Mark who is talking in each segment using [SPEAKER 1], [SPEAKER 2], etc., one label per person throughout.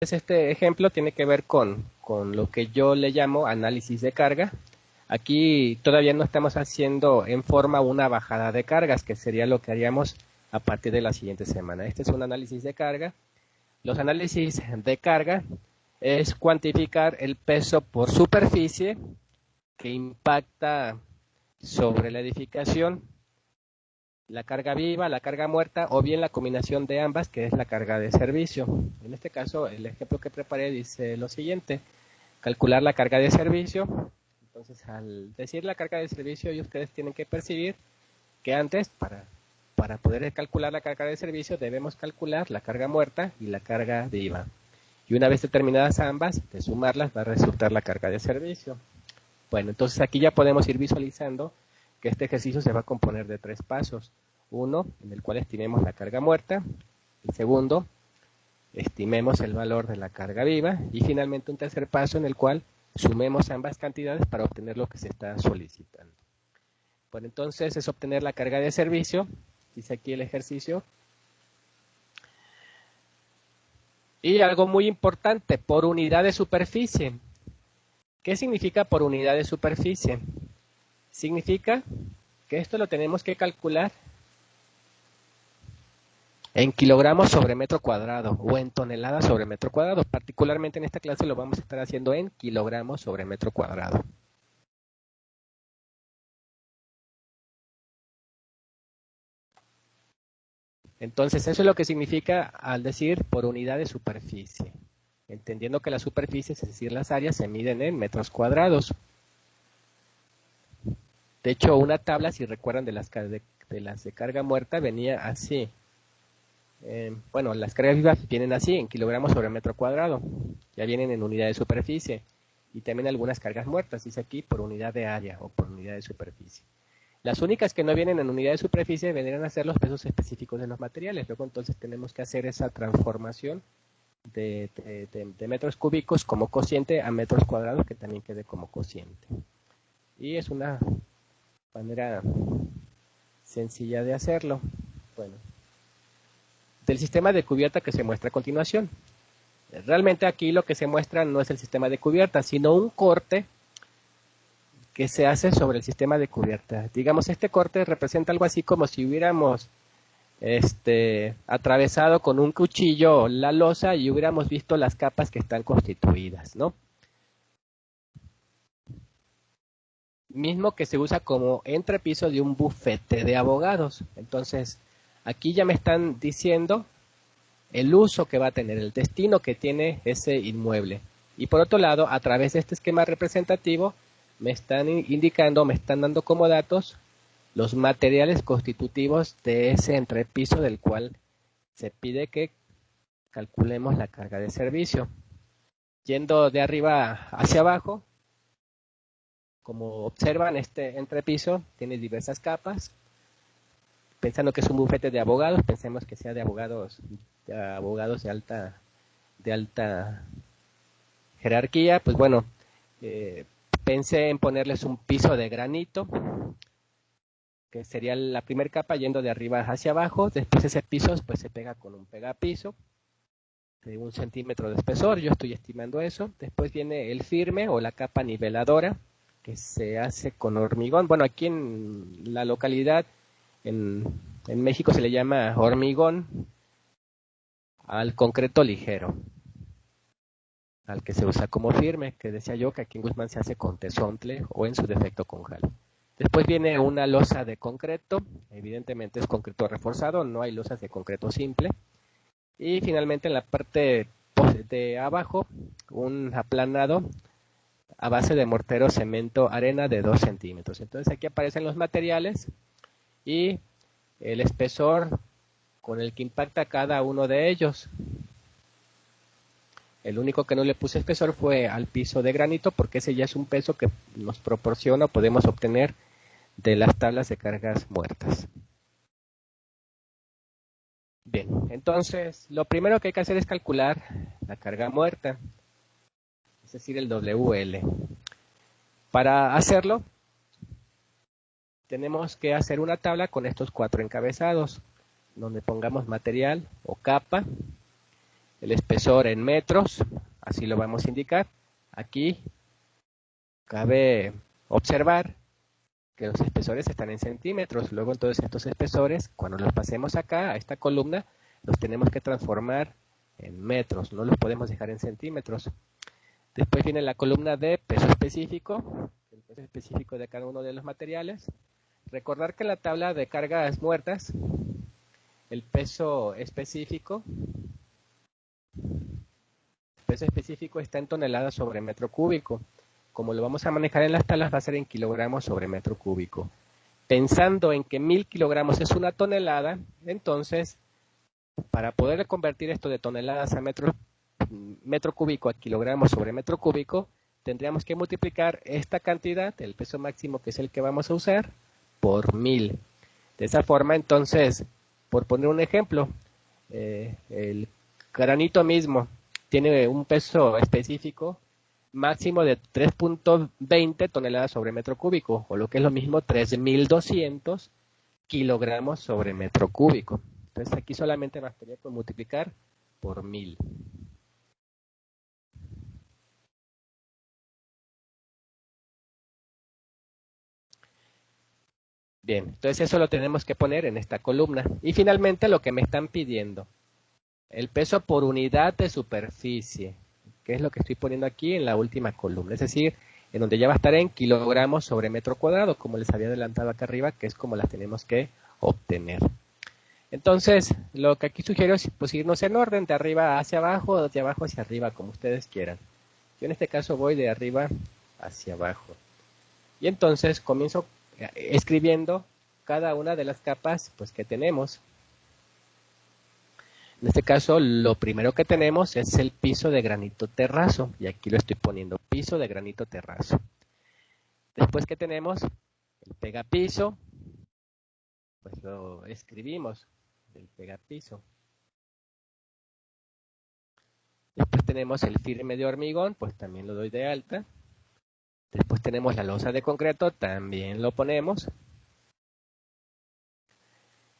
[SPEAKER 1] este ejemplo tiene que ver con lo que yo le llamo análisis de carga. Aquí todavía no estamos haciendo en forma una bajada de cargas, que sería lo que haríamos a partir de la siguiente semana. Este es un análisis de carga. Los análisis de carga es cuantificar el peso por superficie que impacta sobre la edificación, la carga viva, la carga muerta o bien la combinación de ambas, que es la carga de servicio. En este caso, el ejemplo que preparé dice lo siguiente: calcular la carga de servicio. Entonces, al decir la carga de servicio, ustedes tienen que percibir que antes, para poder calcular la carga de servicio, debemos calcular la carga muerta y la carga viva. Y una vez determinadas ambas, de sumarlas va a resultar la carga de servicio. Bueno, entonces aquí ya podemos ir visualizando que este ejercicio se va a componer de 3 pasos. Uno, en el cual estimemos la carga muerta. El segundo, estimemos el valor de la carga viva. Y finalmente un tercer paso en el cual sumemos ambas cantidades para obtener lo que se está solicitando. Bueno, entonces es obtener la carga de servicio. Dice aquí el ejercicio. Y algo muy importante, por unidad de superficie. ¿Qué significa por unidad de superficie? Significa que esto lo tenemos que calcular en kilogramos sobre metro cuadrado o en toneladas sobre metro cuadrado. Particularmente en esta clase lo vamos a estar haciendo en kilogramos sobre metro cuadrado. Entonces eso es lo que significa al decir por unidad de superficie. Entendiendo que las superficies, es decir, las áreas, se miden en metros cuadrados. De hecho, una tabla, si recuerdan de las de carga muerta, venía así. Bueno, las cargas vivas vienen así, en kilogramos sobre metro cuadrado. Ya vienen en unidad de superficie. Y también algunas cargas muertas, dice aquí, por unidad de área o por unidad de superficie. Las únicas que no vienen en unidad de superficie vendrían a ser los pesos específicos de los materiales. Luego entonces tenemos que hacer esa transformación de metros cúbicos como cociente a metros cuadrados, que también quede como cociente. Y es una manera sencilla de hacerlo. Bueno, del sistema de cubierta que se muestra a continuación. Realmente aquí lo que se muestra no es el sistema de cubierta, sino un corte que se hace sobre el sistema de cubierta. Digamos, este corte representa algo así como si hubiéramos atravesado con un cuchillo la losa y hubiéramos visto las capas que están constituidas, ¿no? Mismo que se usa como entrepiso de un bufete de abogados. Entonces, aquí ya me están diciendo el uso que va a tener, el destino que tiene ese inmueble. Y por otro lado, a través de este esquema representativo, me están indicando, me están dando como datos los materiales constitutivos de ese entrepiso del cual se pide que calculemos la carga de servicio. Yendo de arriba hacia abajo, como observan, este entrepiso tiene diversas capas. Pensando que es un bufete de abogados, pensemos que sea de abogados de alta jerarquía. Pues bueno, pensé en ponerles un piso de granito, que sería la primera capa yendo de arriba hacia abajo. Después ese piso pues se pega con un pegapiso de 1 centímetro de espesor, yo estoy estimando eso. Después viene el firme o la capa niveladora, que se hace con hormigón. Bueno, aquí en la localidad, en México se le llama hormigón al concreto ligero, al que se usa como firme, que decía yo que aquí en Guzmán se hace con tesontle o en su defecto con jal. Después viene una losa de concreto, evidentemente es concreto reforzado, no hay losas de concreto simple. Y finalmente en la parte de abajo, un aplanado a base de mortero, cemento, arena de 2 centímetros. Entonces aquí aparecen los materiales y el espesor con el que impacta cada uno de ellos. El único que no le puse espesor fue al piso de granito, porque ese ya es un peso que nos proporciona o podemos obtener de las tablas de cargas muertas. Bien, entonces lo primero que hay que hacer es calcular la carga muerta, es decir, el WL. Para hacerlo, tenemos que hacer una tabla con estos 4 encabezados, donde pongamos material o capa, el espesor en metros, así lo vamos a indicar. Aquí cabe observar que los espesores están en centímetros. Luego entonces estos espesores, cuando los pasemos acá a esta columna, los tenemos que transformar en metros, no los podemos dejar en centímetros. Después viene la columna de peso específico, el peso específico de cada uno de los materiales. Recordar que en la tabla de cargas muertas, el peso específico está en toneladas sobre metro cúbico. Como lo vamos a manejar en las tablas, va a ser en kilogramos sobre metro cúbico. Pensando en que 1000 kilogramos es una tonelada, entonces, para poder convertir esto de toneladas a metro cúbico a kilogramos sobre metro cúbico, tendríamos que multiplicar esta cantidad, el peso máximo que es el que vamos a usar, por 1000. De esa forma, entonces, por poner un ejemplo, el granito mismo tiene un peso específico máximo de 3.20 toneladas sobre metro cúbico, o lo que es lo mismo, 3.200 kilogramos sobre metro cúbico. Entonces aquí solamente bastaría con multiplicar por 1000. Bien, entonces eso lo tenemos que poner en esta columna. Y finalmente lo que me están pidiendo, el peso por unidad de superficie, que es lo que estoy poniendo aquí en la última columna, es decir, en donde ya va a estar en kilogramos sobre metro cuadrado, como les había adelantado acá arriba, que es como las tenemos que obtener. Entonces, lo que aquí sugiero es pues, irnos en orden, de arriba hacia abajo, o de abajo hacia arriba, como ustedes quieran. Yo en este caso voy de arriba hacia abajo. Y entonces comienzo escribiendo cada una de las capas pues, que tenemos. En este caso, lo primero que tenemos es el piso de granito terrazo, y aquí lo estoy poniendo, piso de granito terrazo. Después que tenemos el pegapiso, pues lo escribimos, el pegapiso. Después tenemos el firme de hormigón, pues también lo doy de alta. Después tenemos la losa de concreto, también lo ponemos.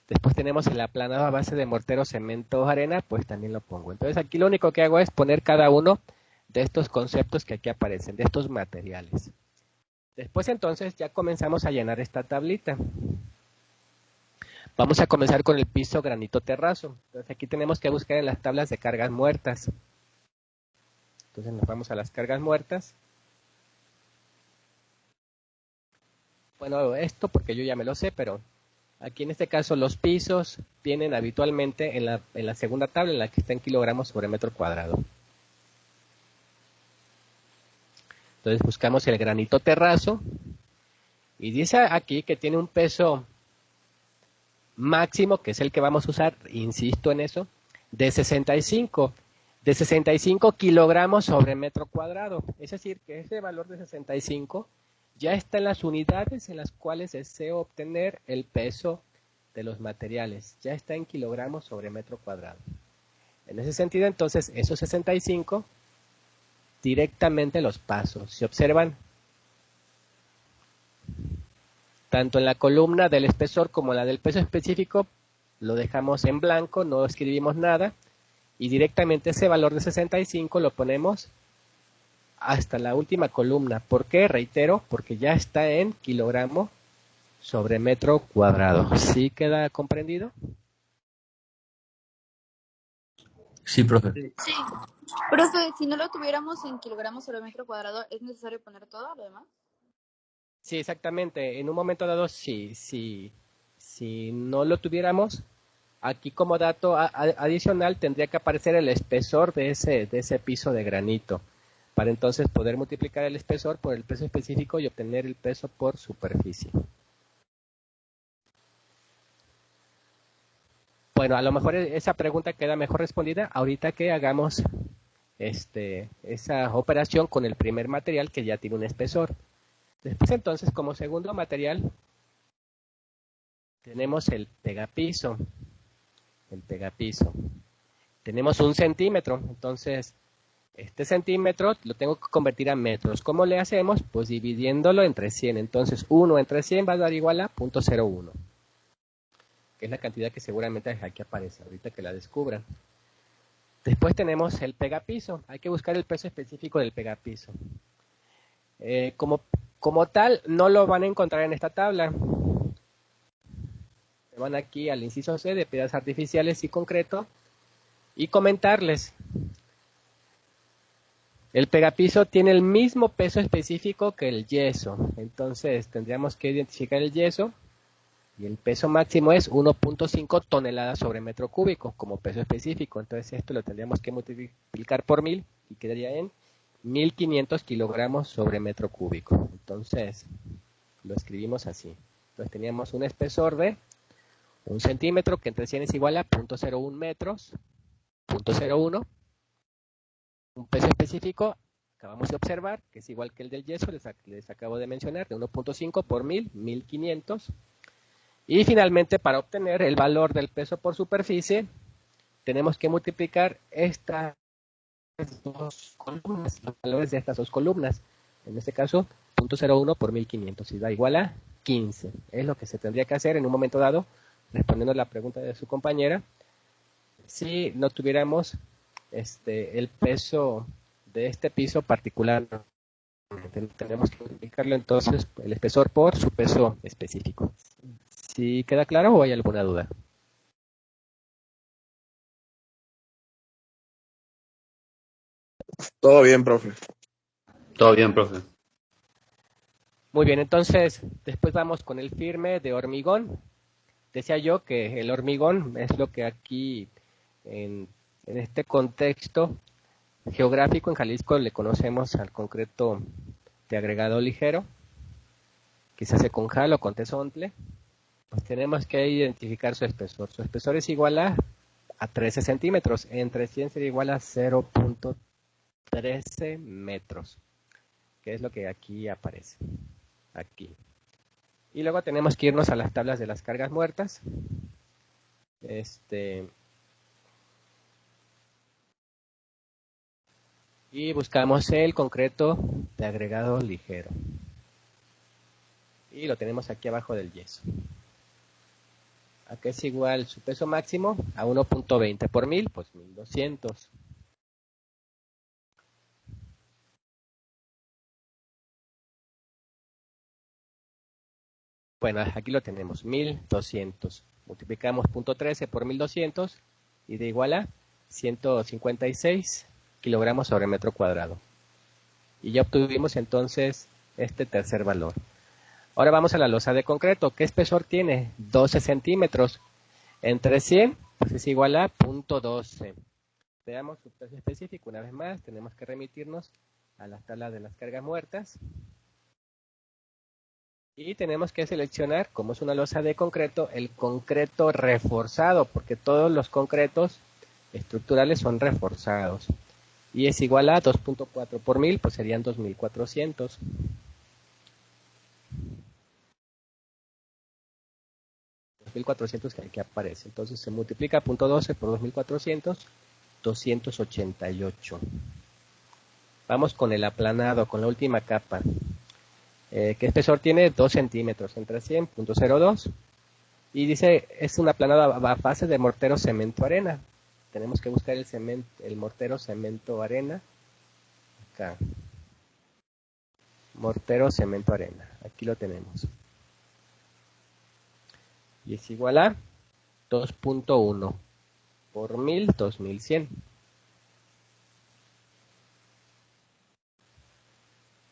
[SPEAKER 1] Después tenemos el aplanado a base de mortero, cemento, arena, pues también lo pongo. Entonces aquí lo único que hago es poner cada uno de estos conceptos que aquí aparecen, de estos materiales. Después entonces ya comenzamos a llenar esta tablita. Vamos a comenzar con el piso granito terrazo. Entonces aquí tenemos que buscar en las tablas de cargas muertas. Entonces nos vamos a las cargas muertas. Bueno, esto porque yo ya me lo sé, pero aquí en este caso los pisos vienen habitualmente en la segunda tabla, en la que está en kilogramos sobre metro cuadrado. Entonces buscamos el granito terrazo y dice aquí que tiene un peso máximo, que es el que vamos a usar, insisto en eso, de 65 kilogramos sobre metro cuadrado. Es decir, que ese valor de 65 ya está en las unidades en las cuales deseo obtener el peso de los materiales. Ya está en kilogramos sobre metro cuadrado. En ese sentido, entonces, esos 65 directamente los paso. Si observan, tanto en la columna del espesor como en la del peso específico, lo dejamos en blanco, no escribimos nada, y directamente ese valor de 65 lo ponemos hasta la última columna. ¿Por qué? Reitero, porque ya está en kilogramo sobre metro cuadrado. ¿Sí queda comprendido?
[SPEAKER 2] Sí, profe.
[SPEAKER 3] Sí. Profe, si no lo tuviéramos en kilogramos sobre metro cuadrado, ¿es necesario poner todo lo demás?
[SPEAKER 1] Sí, exactamente. En un momento dado, si no lo tuviéramos, aquí como dato adicional tendría que aparecer el espesor de ese piso de granito, para entonces poder multiplicar el espesor por el peso específico y obtener el peso por superficie. Bueno, a lo mejor esa pregunta queda mejor respondida ahorita que hagamos esa operación con el primer material que ya tiene un espesor. Después entonces, como segundo material, tenemos el pegapiso. Tenemos 1 centímetro, entonces este centímetro lo tengo que convertir a metros. ¿Cómo le hacemos? Pues dividiéndolo entre 100. Entonces 1 entre 100 va a dar igual a 0.01, que es la cantidad que seguramente aquí aparece, ahorita que la descubran. Después tenemos el pegapiso. Hay que buscar el peso específico del pegapiso. Como tal, no lo van a encontrar en esta tabla. Van aquí al inciso C de piedras artificiales y concreto y comentarles. El pegapiso tiene el mismo peso específico que el yeso. Entonces tendríamos que identificar el yeso y el peso máximo es 1.5 toneladas sobre metro cúbico como peso específico. Entonces esto lo tendríamos que multiplicar por 1000 y quedaría en 1500 kilogramos sobre metro cúbico. Entonces lo escribimos así. Entonces teníamos un espesor de 1 centímetro, que entre 100 es igual a 0.01 metros, 0.01. Un peso específico, acabamos de observar, que es igual que el del yeso, les acabo de mencionar, de 1.5 por 1000, 1500. Y finalmente, para obtener el valor del peso por superficie, tenemos que multiplicar estas dos columnas, los valores de estas dos columnas. En este caso, 0.01 por 1500, y da igual a 15. Es lo que se tendría que hacer en un momento dado, respondiendo a la pregunta de su compañera, si no tuviéramos el peso de este piso particular. Tenemos que multiplicarlo entonces el espesor por su peso específico. ¿Sí queda claro o hay alguna duda?
[SPEAKER 4] Todo bien, profe.
[SPEAKER 2] Todo bien, profe.
[SPEAKER 1] Muy bien, entonces después vamos con el firme de hormigón. Decía yo que el hormigón es lo que aquí en este contexto geográfico en Jalisco le conocemos al concreto de agregado ligero, que se hace con jal o con tesontle. Pues tenemos que identificar su espesor. Su espesor es igual a 13 centímetros. Entre 100 sería igual a 0.13 metros, que es lo que aquí aparece. Aquí. Y luego tenemos que irnos a las tablas de las cargas muertas. Y buscamos el concreto de agregado ligero. Y lo tenemos aquí abajo del yeso. Aquí es igual su peso máximo a 1.20 por 1000, pues 1200. Bueno, aquí lo tenemos, 1200. Multiplicamos 0.13 por 1200 y de igual a 156 kilogramos sobre metro cuadrado. Y ya obtuvimos entonces este tercer valor. Ahora vamos a la losa de concreto. ¿Qué espesor tiene? 12 centímetros. Entre 100, pues es igual a 0.12. Veamos su peso específico. Una vez más, tenemos que remitirnos a las tablas de las cargas muertas. Y tenemos que seleccionar, como es una losa de concreto, el concreto reforzado, porque todos los concretos estructurales son reforzados. Y es igual a 2.4 por 1000, pues serían 2400. 2400 que aquí aparece. Entonces se multiplica 0.12 por 2400, 288. Vamos con el aplanado, con la última capa. ¿Qué espesor tiene? 2 centímetros entre 100, 0.02. Y dice, es un aplanado a base de mortero cemento arena. Tenemos que buscar el mortero cemento arena. Acá. Mortero cemento arena. Aquí lo tenemos. Y es igual a 2.1 por 1000, 2100.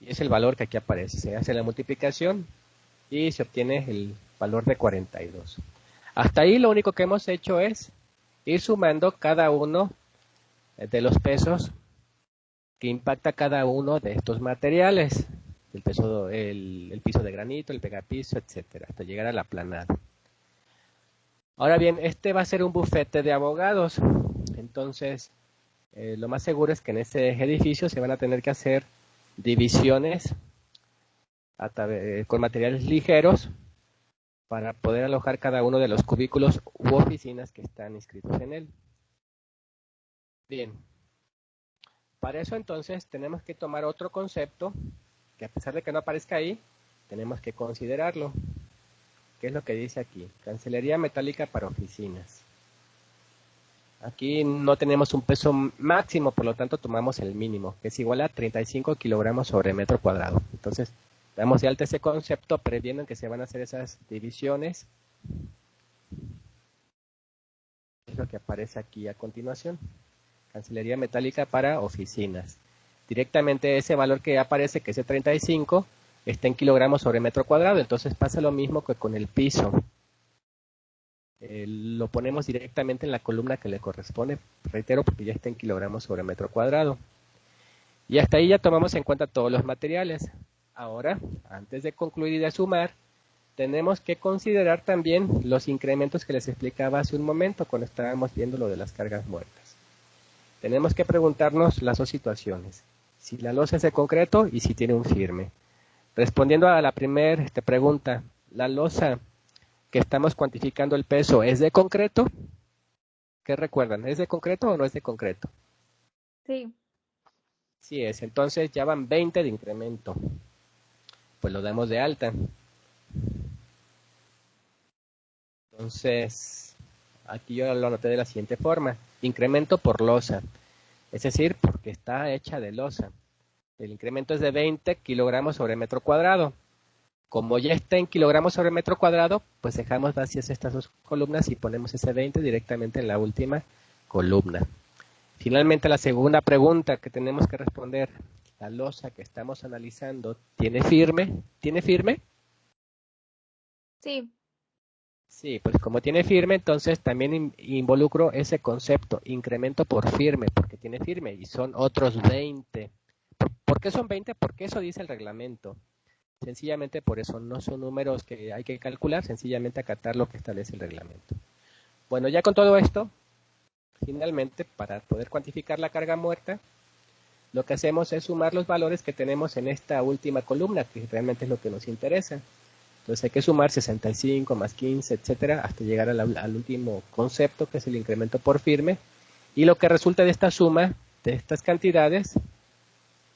[SPEAKER 1] Y es el valor que aquí aparece. Se hace la multiplicación y se obtiene el valor de 42. Hasta ahí lo único que hemos hecho es ir sumando cada uno de los pesos que impacta cada uno de estos materiales. El piso de granito, el pegapiso, etcétera, hasta llegar a la aplanada. Ahora bien, este va a ser un bufete de abogados. Entonces, lo más seguro es que en este edificio se van a tener que hacer divisiones con materiales ligeros para poder alojar cada uno de los cubículos u oficinas que están inscritos en él. Bien, para eso entonces tenemos que tomar otro concepto que a pesar de que no aparezca ahí, tenemos que considerarlo. ¿Qué es lo que dice aquí? Cancelería metálica para oficinas. Aquí no tenemos un peso máximo, por lo tanto tomamos el mínimo, que es igual a 35 kilogramos sobre metro cuadrado. Entonces, damos de alta ese concepto previendo que se van a hacer esas divisiones. Es lo que aparece aquí a continuación. Cancillería metálica para oficinas. Directamente ese valor que aparece, que es de 35, está en kilogramos sobre metro cuadrado. Entonces pasa lo mismo que con el piso. Lo ponemos directamente en la columna que le corresponde, reitero, porque ya está en kilogramos sobre metro cuadrado. Y hasta ahí ya tomamos en cuenta todos los materiales. Ahora, antes de concluir y de sumar, tenemos que considerar también los incrementos que les explicaba hace un momento cuando estábamos viendo lo de las cargas muertas. Tenemos que preguntarnos las dos situaciones, si la losa es de concreto y si tiene un firme. Respondiendo a la primera pregunta, ¿la losa que estamos cuantificando el peso es de concreto? ¿Qué recuerdan? ¿Es de concreto o no es de concreto?
[SPEAKER 3] Sí.
[SPEAKER 1] Sí es, entonces ya van 20 de incremento. Pues lo damos de alta. Entonces, aquí yo lo anoté de la siguiente forma. Incremento por losa, es decir, porque está hecha de losa. El incremento es de 20 kilogramos sobre metro cuadrado. Como ya está en kilogramos sobre metro cuadrado, pues dejamos vacías estas dos columnas y ponemos ese 20 directamente en la última columna. Finalmente, la segunda pregunta que tenemos que responder, ¿la losa que estamos analizando tiene firme? ¿Tiene firme?
[SPEAKER 3] Sí.
[SPEAKER 1] Sí, pues como tiene firme, entonces también involucro ese concepto, incremento por firme, porque tiene firme y son otros 20. ¿Por qué son 20? Porque eso dice el reglamento. Sencillamente por eso, no son números que hay que calcular, sencillamente acatar lo que establece el reglamento. Bueno, ya con todo esto, finalmente, para poder cuantificar la carga muerta, lo que hacemos es sumar los valores que tenemos en esta última columna, que realmente es lo que nos interesa. Entonces hay que sumar 65 más 15, etcétera, hasta llegar al último concepto, que es el incremento por firme. Y lo que resulta de esta suma, de estas cantidades,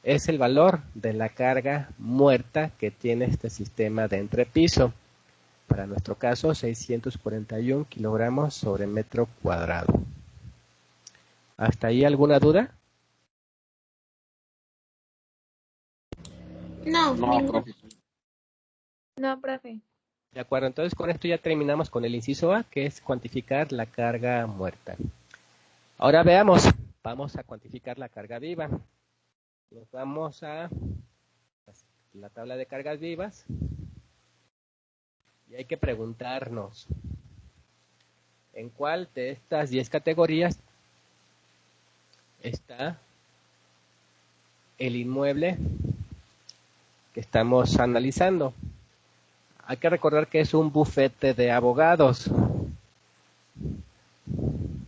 [SPEAKER 1] es el valor de la carga muerta que tiene este sistema de entrepiso. Para nuestro caso, 641 kilogramos sobre metro cuadrado. ¿Hasta ahí alguna duda?
[SPEAKER 3] No,
[SPEAKER 2] No,
[SPEAKER 3] ningún.
[SPEAKER 2] profe.
[SPEAKER 3] No, profe.
[SPEAKER 1] De acuerdo, entonces con esto ya terminamos con el inciso A, que es cuantificar la carga muerta. Ahora veamos, vamos a cuantificar la carga viva. Nos vamos a la tabla de cargas vivas y hay que preguntarnos en cuál de estas 10 categorías está el inmueble que estamos analizando. Hay que recordar que es un bufete de abogados.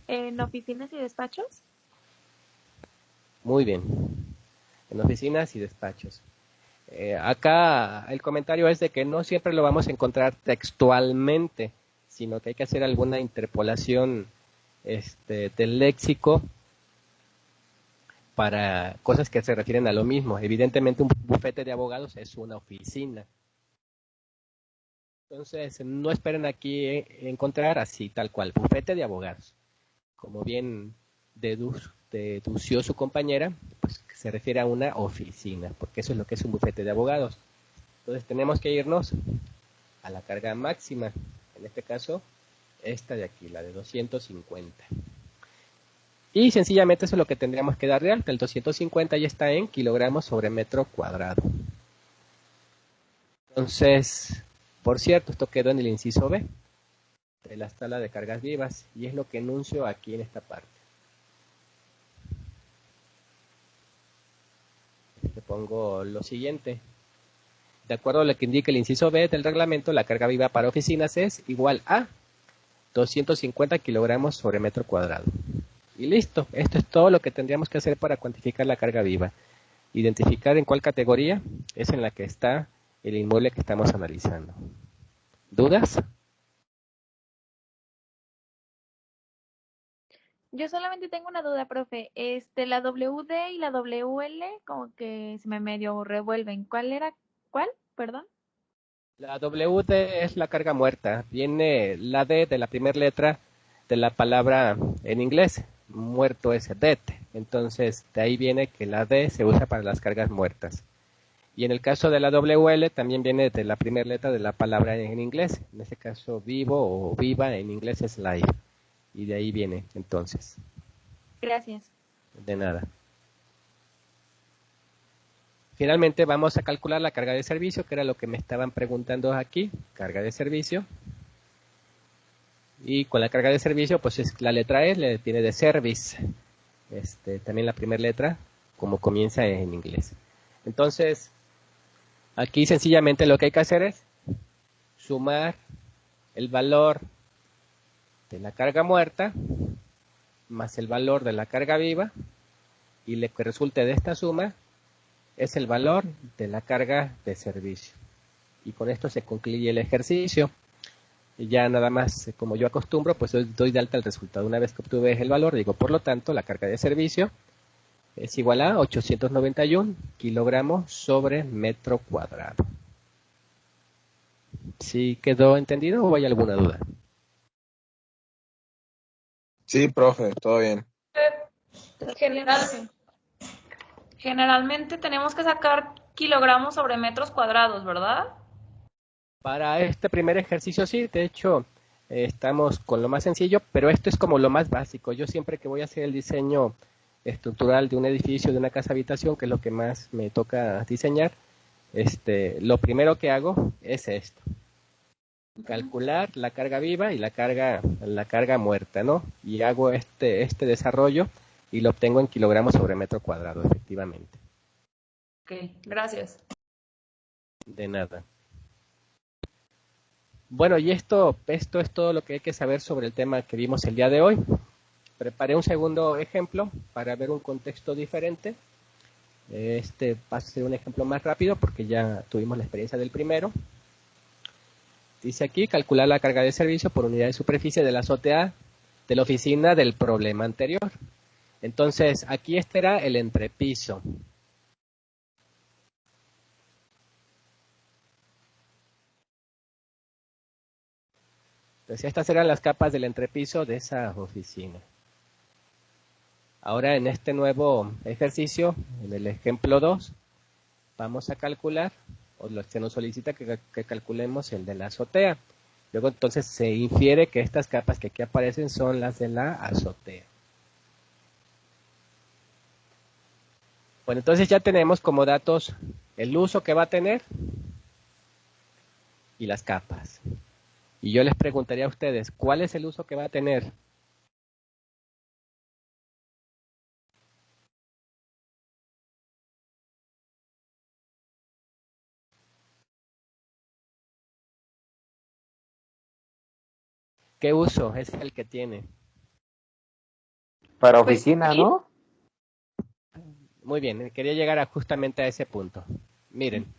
[SPEAKER 3] ¿En oficinas y despachos?
[SPEAKER 1] Muy bien, en oficinas y despachos. Acá el comentario es de que no siempre lo vamos a encontrar textualmente, sino que hay que hacer alguna interpolación del léxico para cosas que se refieren a lo mismo. Evidentemente un bufete de abogados es una oficina. Entonces no esperen aquí encontrar así tal cual, bufete de abogados. Como bien dedució su compañera, pues se refiere a una oficina, porque eso es lo que es un bufete de abogados. Entonces tenemos que irnos a la carga máxima, en este caso esta de aquí, la de 250. Y sencillamente eso es lo que tendríamos que dar de alta. El 250 ya está en kilogramos sobre metro cuadrado. Entonces, por cierto, esto quedó en el inciso B de la tabla de cargas vivas y es lo que enuncio aquí en esta parte. Le pongo lo siguiente. De acuerdo a lo que indica el inciso B del reglamento, la carga viva para oficinas es igual a 250 kilogramos sobre metro cuadrado. Y listo, esto es todo lo que tendríamos que hacer para cuantificar la carga viva. Identificar en cuál categoría es en la que está el inmueble que estamos analizando. ¿Dudas?
[SPEAKER 3] Yo solamente tengo una duda, profe. La WD y la WL como que se me medio revuelven. ¿Cuál era? ¿Cuál? Perdón.
[SPEAKER 1] La WD es la carga muerta. Viene la D de la primera letra de la palabra en inglés, muerto es dead. Entonces, de ahí viene que la D se usa para las cargas muertas. Y en el caso de la WL también viene de la primera letra de la palabra en inglés. En este caso, vivo o viva en inglés es live. Y de ahí viene, entonces.
[SPEAKER 3] Gracias.
[SPEAKER 1] De nada. Finalmente vamos a calcular la carga de servicio, que era lo que me estaban preguntando aquí. Carga de servicio. Y con la carga de servicio, pues es la letra E, le tiene de service. También la primera letra, como comienza en inglés. Entonces, aquí sencillamente lo que hay que hacer es sumar el valor de la carga muerta más el valor de la carga viva, y lo que resulte de esta suma es el valor de la carga de servicio. Y con esto se concluye el ejercicio. Y ya nada más, como yo acostumbro, pues doy de alta el resultado. Una vez que obtuve el valor, digo, por lo tanto, la carga de servicio es igual a 891 kilogramos sobre metro cuadrado. ¿Sí quedó entendido o hay alguna duda?
[SPEAKER 4] Sí, profe, todo bien.
[SPEAKER 5] Generalmente tenemos que sacar kilogramos sobre metros cuadrados, ¿verdad?
[SPEAKER 1] Para este primer ejercicio sí, de hecho estamos con lo más sencillo, pero esto es como lo más básico. Yo siempre que voy a hacer el diseño estructural de un edificio, de una casa habitación, que es lo que más me toca diseñar, lo primero que hago es esto. Calcular la carga viva y la carga muerta, ¿no? Y hago este desarrollo y lo obtengo en kilogramos sobre metro cuadrado, efectivamente.
[SPEAKER 5] Ok, gracias.
[SPEAKER 1] De nada. Bueno, y esto es todo lo que hay que saber sobre el tema que vimos el día de hoy. Preparé un segundo ejemplo para ver un contexto diferente. Va a ser un ejemplo más rápido porque ya tuvimos la experiencia del primero. Dice aquí, calcular la carga de servicio por unidad de superficie de la azotea de la oficina del problema anterior. Entonces, aquí era el entrepiso. Entonces, estas eran las capas del entrepiso de esa oficina. Ahora, en este nuevo ejercicio, en el ejemplo 2, vamos a calcular, o se nos solicita que calculemos el de la azotea. Luego, entonces, se infiere que estas capas que aquí aparecen son las de la azotea. Bueno, entonces ya tenemos como datos el uso que va a tener y las capas. Y yo les preguntaría a ustedes, ¿cuál es el uso que va a tener? ¿Qué uso es el que tiene?
[SPEAKER 6] Para oficina, ¿no?
[SPEAKER 1] Muy bien, quería llegar justamente a ese punto. Miren,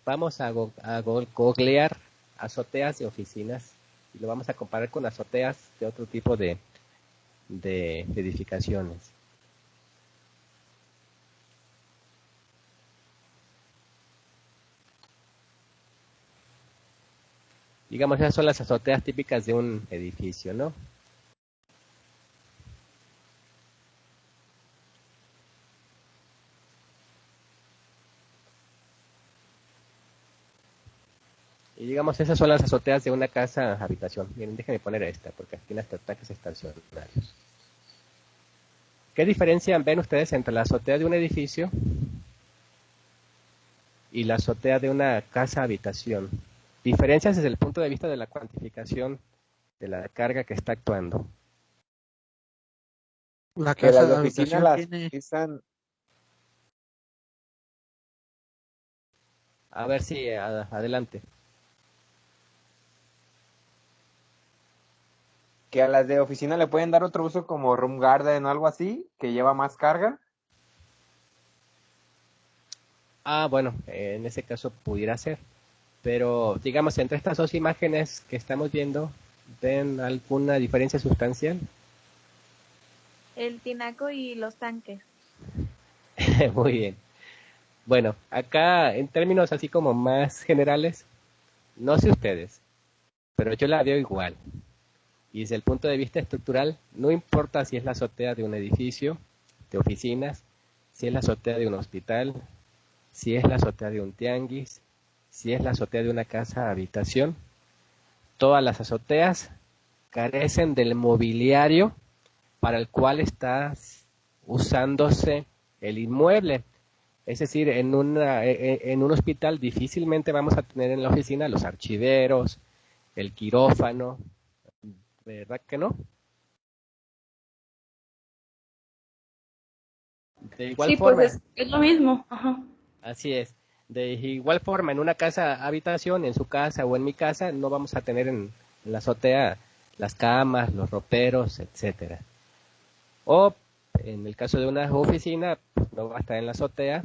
[SPEAKER 1] vamos a googlear azoteas de oficinas y lo vamos a comparar con azoteas de otro tipo de edificaciones. Digamos, esas son las azoteas típicas de un edificio, ¿no? Y digamos, esas son las azoteas de una casa habitación. Miren, déjenme poner esta, porque aquí tiene hasta ataques estacionarios. ¿Qué diferencia ven ustedes entre la azotea de un edificio y la azotea de una casa habitación? Diferencias desde el punto de vista de la cuantificación de la carga que está actuando.
[SPEAKER 6] La
[SPEAKER 4] Que
[SPEAKER 6] casa
[SPEAKER 4] las
[SPEAKER 6] de
[SPEAKER 4] de oficina
[SPEAKER 6] habitación
[SPEAKER 4] las
[SPEAKER 6] tiene...
[SPEAKER 4] utilizan.
[SPEAKER 1] A ver si, adelante.
[SPEAKER 4] Que a las de oficina le pueden dar otro uso como room garden o algo así, que lleva más carga.
[SPEAKER 1] Ah, bueno, en ese caso pudiera ser. Pero, digamos, entre estas dos imágenes que estamos viendo, ¿ven alguna diferencia sustancial?
[SPEAKER 3] El tinaco y los tanques.
[SPEAKER 1] Muy bien. Bueno, acá en términos así como más generales, no sé ustedes, pero yo la veo igual. Y desde el punto de vista estructural, no importa si es la azotea de un edificio, de oficinas, si es la azotea de un hospital, si es la azotea de un tianguis, si es la azotea de una casa habitación, todas las azoteas carecen del mobiliario para el cual está usándose el inmueble. Es decir, en un hospital difícilmente vamos a tener en la oficina los archiveros, el quirófano, ¿verdad que no? De igual
[SPEAKER 5] Sí,
[SPEAKER 1] forma,
[SPEAKER 5] pues es lo mismo. Ajá.
[SPEAKER 1] así es. De igual forma, en una casa habitación, en su casa o en mi casa, no vamos a tener en la azotea las camas, los roperos, etcétera. O en el caso de una oficina, pues no va a estar en la azotea,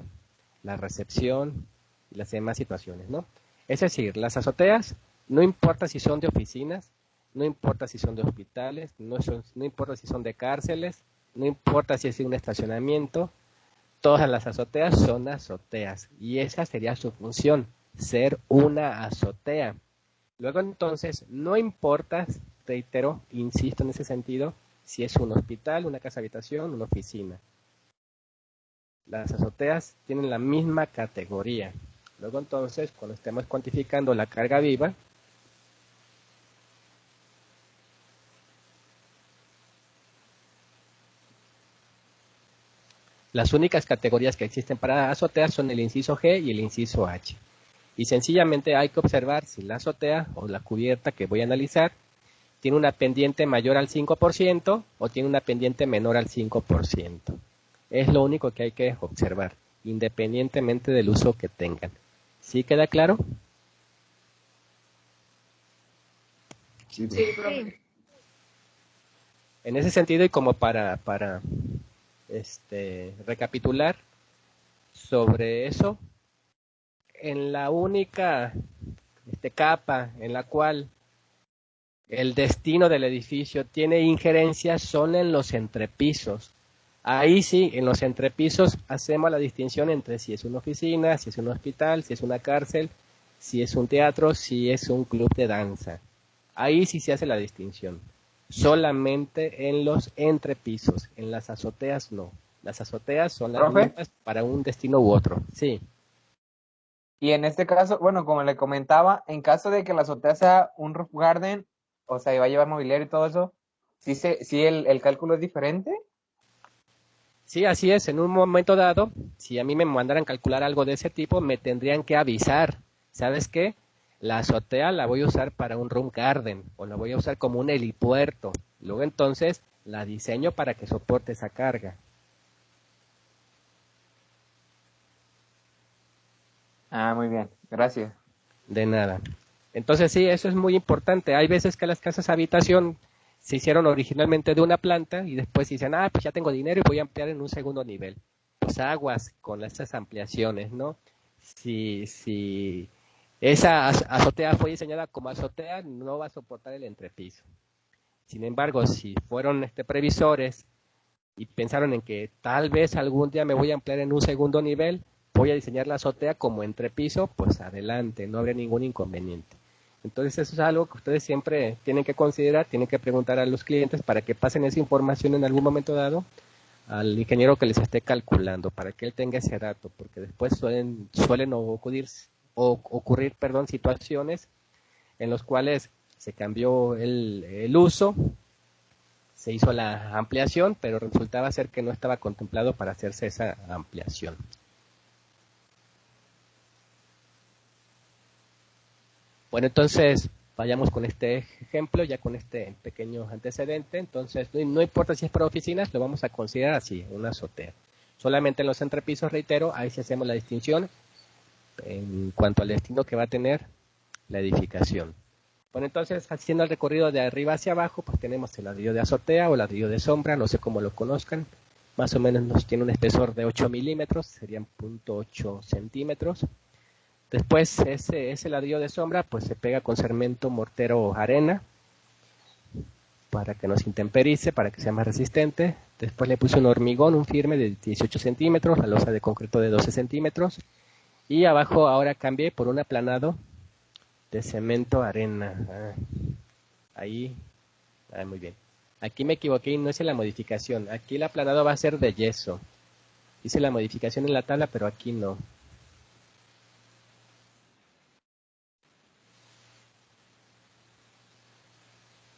[SPEAKER 1] la recepción y las demás situaciones, ¿no? Es decir, las azoteas, no importa si son de oficinas, no importa si son de hospitales, no importa si son de cárceles, no importa si es de un estacionamiento, todas las azoteas son azoteas y esa sería su función, ser una azotea. Luego entonces, no importa, reitero, insisto en ese sentido, si es un hospital, una casa habitación, una oficina. Las azoteas tienen la misma categoría. Luego entonces, cuando estemos cuantificando la carga viva, las únicas categorías que existen para azoteas son el inciso G y el inciso H. Y sencillamente hay que observar si la azotea o la cubierta que voy a analizar tiene una pendiente mayor al 5% o tiene una pendiente menor al 5%. Es lo único que hay que observar, independientemente del uso que tengan. ¿Sí queda claro?
[SPEAKER 5] Sí, profe.
[SPEAKER 3] Sí.
[SPEAKER 1] En ese sentido, y como para recapitular sobre eso, en la única capa en la cual el destino del edificio tiene injerencias son en los entrepisos. Ahí sí, en los entrepisos hacemos la distinción entre si es una oficina, si es un hospital, si es una cárcel, si es un teatro, si es un club de danza. Ahí sí se hace la distinción. Solamente en los entrepisos, en las azoteas no. Las azoteas son las
[SPEAKER 4] ¿Profe?
[SPEAKER 1] mismas para un destino u otro. Sí.
[SPEAKER 4] Y en este caso, bueno, como le comentaba, en caso de que la azotea sea un roof garden, o sea, y va a llevar mobiliario y todo eso, sí el cálculo es diferente.
[SPEAKER 1] Sí, así es. En un momento dado, si a mí me mandaran calcular algo de ese tipo, me tendrían que avisar. ¿Sabes qué? La azotea la voy a usar para un room garden o la voy a usar como un helipuerto. Luego entonces la diseño para que soporte esa carga.
[SPEAKER 4] Ah, muy bien, gracias.
[SPEAKER 1] De nada. Entonces sí, eso es muy importante. Hay veces que las casas habitación se hicieron originalmente de una planta y después dicen, ah, pues ya tengo dinero y voy a ampliar en un segundo nivel. Pues aguas con estas ampliaciones, ¿no? Si esa azotea fue diseñada como azotea, no va a soportar el entrepiso. Sin embargo, si fueron previsores y pensaron en que tal vez algún día me voy a ampliar en un segundo nivel, voy a diseñar la azotea como entrepiso, pues adelante, no habrá ningún inconveniente. Entonces eso es algo que ustedes siempre tienen que considerar, tienen que preguntar a los clientes para que pasen esa información en algún momento dado al ingeniero que les esté calculando, para que él tenga ese dato, porque después suelen ocurrir situaciones en los cuales se cambió el uso, se hizo la ampliación, pero resultaba ser que no estaba contemplado para hacerse esa ampliación. Bueno, entonces vayamos con este ejemplo, ya con este pequeño antecedente. Entonces, no importa si es para oficinas, lo vamos a considerar así, una azotea. Solamente en los entrepisos, reitero, ahí sí hacemos la distinción en cuanto al destino que va a tener la edificación. Bueno, entonces, haciendo el recorrido de arriba hacia abajo, pues tenemos el ladrillo de azotea o ladrillo de sombra, no sé cómo lo conozcan. Más o menos nos tiene un espesor de 8 milímetros, serían 0.8 centímetros. Después ese ladrillo de sombra pues se pega con cemento, mortero, arena para que no se intemperice, para que sea más resistente. Después le puse un hormigón, un firme de 18 centímetros, la losa de concreto de 12 centímetros. Y abajo ahora cambié por un aplanado de cemento, arena. Ahí Ah, muy bien. Aquí me equivoqué y no hice la modificación. Aquí el aplanado va a ser de yeso. Hice la modificación en la tabla, pero aquí no.